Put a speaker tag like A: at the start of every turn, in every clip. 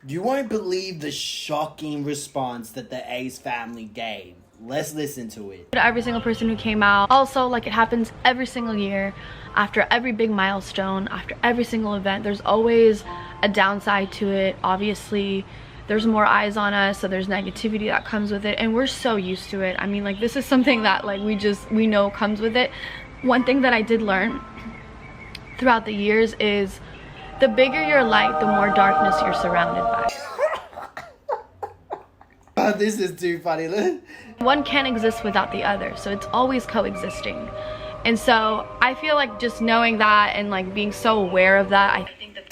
A: You won't believe the shocking response that the Ace family gave. Let's listen to it.
B: Every single person who came out. Also, like, it happens every single year. After every big milestone, after every single event, there's always a downside to it. Obviously, there's more eyes on us, so there's negativity that comes with it, and we're so used to it. I mean, like, this is something that, like, we know comes with it. One thing that I did learn throughout the years is the bigger your light, the more darkness you're surrounded by.
A: Oh, this is too funny.
B: One can't exist without the other, so it's always coexisting. And so I feel like just knowing that and like being so aware of that, I think that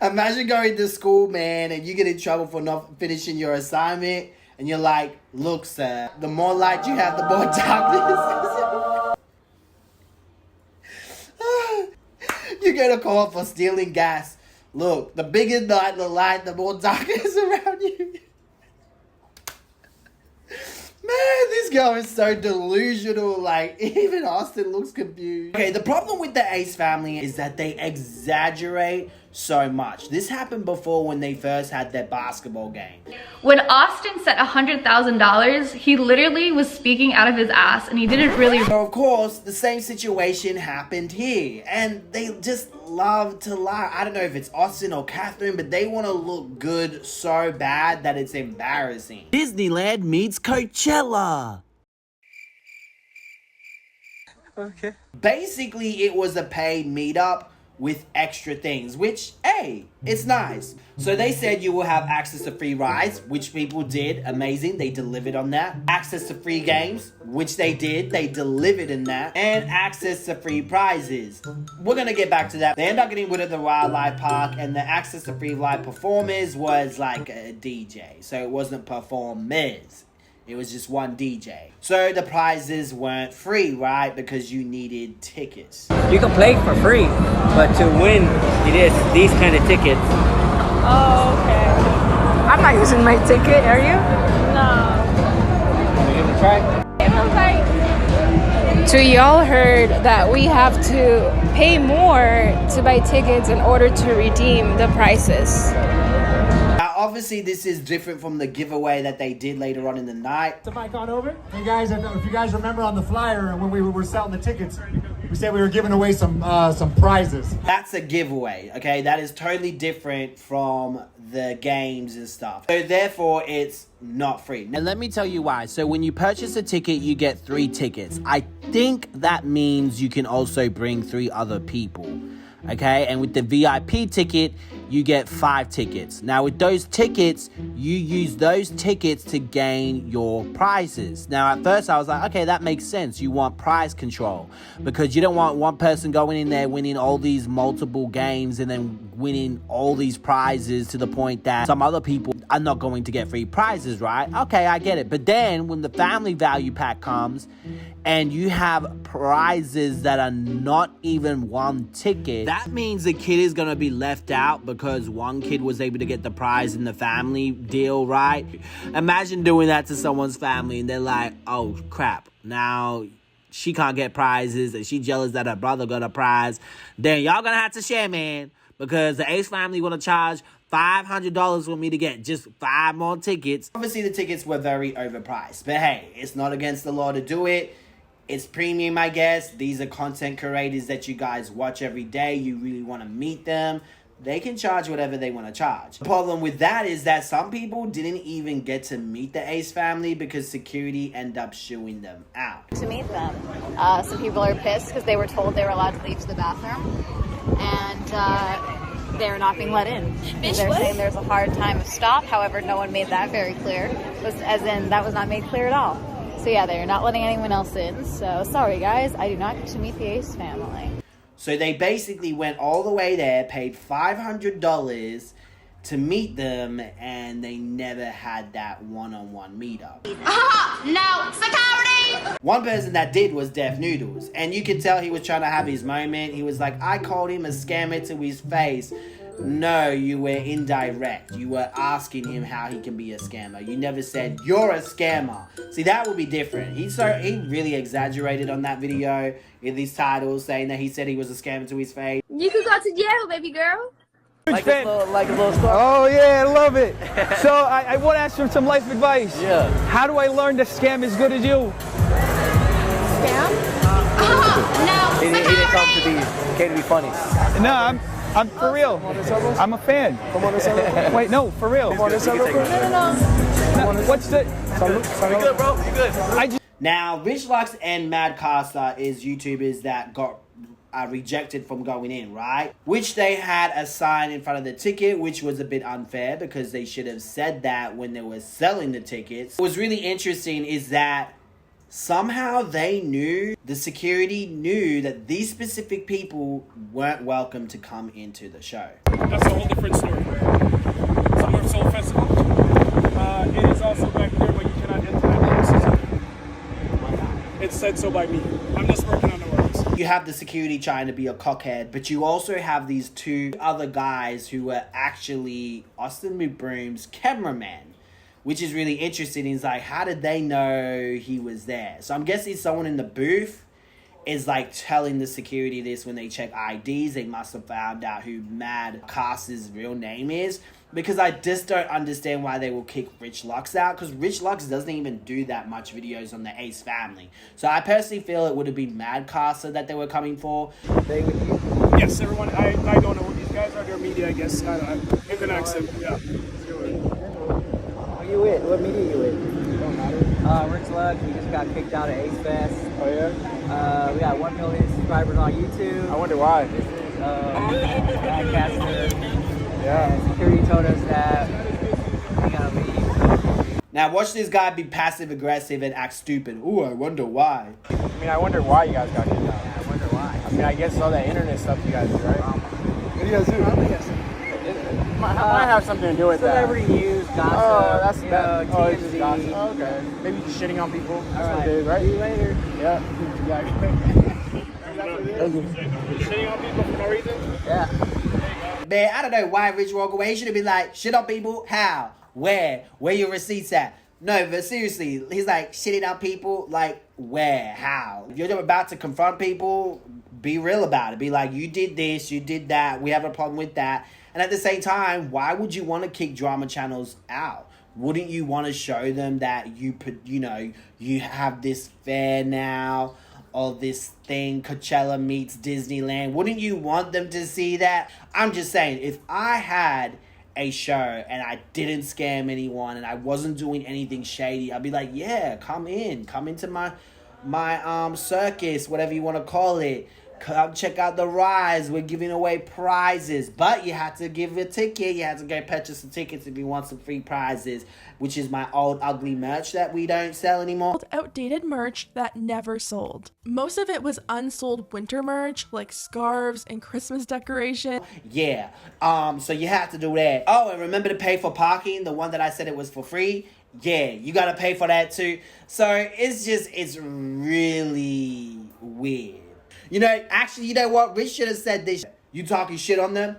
A: Imagine going to school, man, and you get in trouble for not finishing your assignment, and you're like, look, sir, the more light you have, the more darkness. You get a call for stealing gas. Look, the bigger the light, the more darkness around you. Man, this girl is so delusional. Like, even Austin looks confused. Okay, the problem with the Ace family is that they exaggerate so much. This happened before when they first had their basketball game.
B: when Austin set $100,000, he literally was speaking out of his ass and he didn't really.
A: So of course, the same situation happened here. And they just love to lie. I don't know if it's Austin or Catherine, but they want to look good so bad that it's embarrassing. Disneyland meets Coachella. Okay. Basically, it was a paid meetup with extra things, which, hey, it's nice. So they said you will have access to free rides, which people did. Amazing. They delivered on that. Access to free games, which they did. They delivered in that. And access to free prizes. We're going to get back to that. They ended up getting rid of the wildlife park, and the access to free live performers was like a DJ. So it wasn't performers. It was just one DJ. So the prizes weren't free, right? Because you needed tickets.
C: You can play for free, but to win, it is these kind of tickets.
D: Oh, okay. I'm not using my ticket, are you? No.
C: Can we give it a try?
D: It was like... So y'all heard that we have to pay more to buy tickets in order to redeem the prices.
A: Obviously, this is different from the giveaway that they did later on in the night.
E: The mic on over. Hey guys, if you guys remember on the flyer when we were selling the tickets, we said we were giving away some prizes.
A: That's a giveaway, okay? That is totally different from the games and stuff. So therefore, it's not free. And let me tell you why. So when you purchase a ticket, you get 3 tickets. I think that means you can also bring 3 other people. Okay, and with the VIP ticket, you get 5 tickets. Now, with those tickets, you use those tickets to gain your prizes. Now, at first, I was like, okay, that makes sense. You want prize control because you don't want one person going in there winning all these multiple games and then winning all these prizes to the point that some other people are not going to get free prizes, right? Okay, I get it. But then when the family value pack comes and you have prizes that are not even 1 ticket, that means the kid is going to be left out because one kid was able to get the prize in the family deal, right? Imagine doing that to someone's family and they're like, oh crap, now she can't get prizes and she's jealous that her brother got a prize. Then y'all gonna have to share, man, because the Ace family gonna charge $500 for me to get just 5 more tickets. Obviously, the tickets were very overpriced, but hey, it's not against the law to do it. It's premium, I guess. These are content creators that you guys watch every day. You really want to meet them. They can charge whatever they want to charge. The problem with that is that some people didn't even get to meet the Ace family because security ended up shooing them out.
F: To meet them. Some people are pissed because they were told they were allowed to leave to the bathroom. And they're not being let in. They're saying there's a hard time of stop. However, no one made that very clear. As in, that was not made clear at all. So yeah, they're not letting anyone else in. So sorry guys, I do not get to meet the Ace family.
A: So they basically went all the way there, paid $500 to meet them, and they never had that one-on-one meetup.
G: No, security!
A: One person that did was Def Noodles, and you can tell he was trying to have his moment. He was like, I called him a scammer to his face. No, you were indirect. You were asking him how he can be a scammer. You never said, you're a scammer. See, that would be different. He really exaggerated on that video in these titles, saying that he said he was a scammer to his face.
G: You could go to jail, baby girl.
C: Like a little scarf.
H: Oh yeah, I love it. So I want to ask you some life advice.
C: Yeah.
H: How do I learn to scam as good as you?
D: Scam?
G: No,
C: He didn't come came to be funny.
H: No, I'm for real. I'm a fan. Wait, no, for real.
D: No.
H: What's the?
C: You good, bro? You good?
A: Now, Rich Lux and MADCATSTER is YouTubers that got rejected from going in, right? Which they had a sign in front of the ticket, which was a bit unfair because they should have said that when they were selling the tickets. What was really interesting is that somehow they knew, the security knew that these specific people weren't welcome to come into the show.
I: That's a whole different story. Summer Soul Festival. It is also back there, but you cannot enter that premises. It's said so by me. I'm just working on the words.
A: You have the security trying to be a cockhead, but you also have these two other guys who were actually Austin McBroom's cameraman, which is really interesting. He's like, how did they know he was there? So I'm guessing someone in the booth is like telling the security this when they check IDs. They must have found out who MADCATSTER's real name is, because I just don't understand why they will kick Rich Lux out, because Rich Lux doesn't even do that much videos on the Ace family. So I personally feel it would have been MADCATSTER that they were coming for.
I: Yes, everyone. I don't know who these guys are. They're media, I guess. You can ask them. Yeah.
C: Who you with? What media you with? Don't matter. Rich Lux. We just got kicked out of Ace Fest.
I: Oh yeah.
C: We got 1 million subscribers on YouTube.
I: I wonder why.
C: This is MADCATSTER.
I: Yeah.
C: And security told us that we gotta leave.
A: Now watch this guy be passive aggressive and act stupid. Ooh, I wonder why.
I: I mean, I wonder why you guys got kicked out.
C: Yeah, I wonder why.
I: I mean, I guess all that internet stuff you guys do, right? What do you guys do? Might have something to do with
C: Celebrity
I: that.
C: news, gossip.
I: Oh, that's
C: you
I: that.
C: know,
I: Oh, it's just
C: TMZ.
I: gossip. Oh, okay. Maybe just shitting on people. That's
C: All
I: what it is, right?
C: See you later.
I: Yeah. Shitting on people for no reason?
C: Yeah.
A: Man, I don't know why Rich walked away. He should have been like, shit on people? How? Where? Where your receipts at? No, but seriously, he's like, shitting on people? Like, where? How? If you're about to confront people, be real about it. Be like, you did this, you did that, we have a problem with that. And at the same time, why would you want to kick drama channels out? Wouldn't you want to show them that you have this fair now, or this thing, Coachella meets Disneyland? Wouldn't you want them to see that? I'm just saying, if I had a show and I didn't scam anyone and I wasn't doing anything shady, I'd be like, yeah, come into my circus, whatever you want to call it. Come check out the rise. We're giving away prizes. But you have to give a ticket. You have to go purchase some tickets if you want some free prizes, which is my old ugly merch that we don't sell anymore.
J: Outdated merch that never sold. Most of it was unsold winter merch like scarves and Christmas decoration.
A: Yeah. So you have to do that. Oh, and remember to pay for parking, the one that I said it was for free. Yeah, you gotta pay for that too. So it's really weird. You know what? Rich should have said this. You talking shit on them?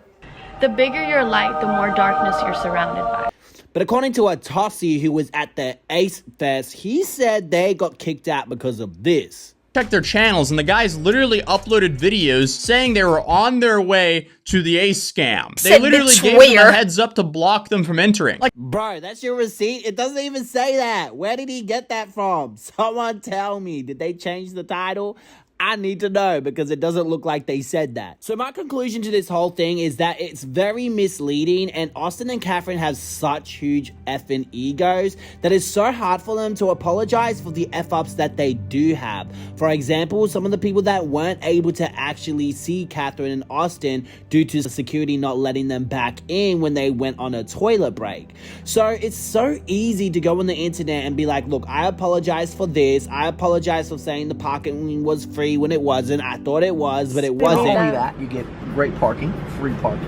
B: The bigger your light, the more darkness you're surrounded by.
A: But according to Atomy, who was at the Ace Fest, he said they got kicked out because of this.
K: Check their channels, and the guys literally uploaded videos saying they were on their way to the Ace scam. They literally gave them a heads up to block them from entering. Like,
A: bro, that's your receipt? It doesn't even say that. Where did he get that from? Someone tell me. Did they change the title? I need to know, because it doesn't look like they said that. So my conclusion to this whole thing is that it's very misleading, and Austin and Catherine have such huge effing egos that it's so hard for them to apologize for the F-ups that they do have. For example, some of the people that weren't able to actually see Catherine and Austin due to security not letting them back in when they went on a toilet break. So it's so easy to go on the internet and be like, look, I apologize for this. I apologize for saying the parking was free when it wasn't. I thought it was, but it wasn't.
C: Not only that, you get great parking, free parking.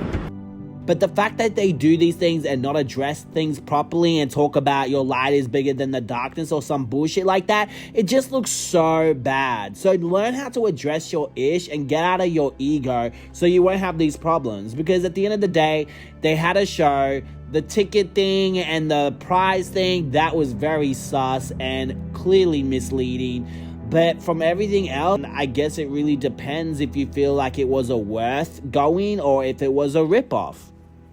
A: But the fact that they do these things and not address things properly and talk about your light is bigger than the darkness or some bullshit like that, it just looks so bad. So learn how to address your ish and get out of your ego so you won't have these problems. Because at the end of the day, they had a show. The ticket thing and the prize thing, that was very sus and clearly misleading. But from everything else, I guess it really depends if you feel like it was a worth going or if it was a ripoff.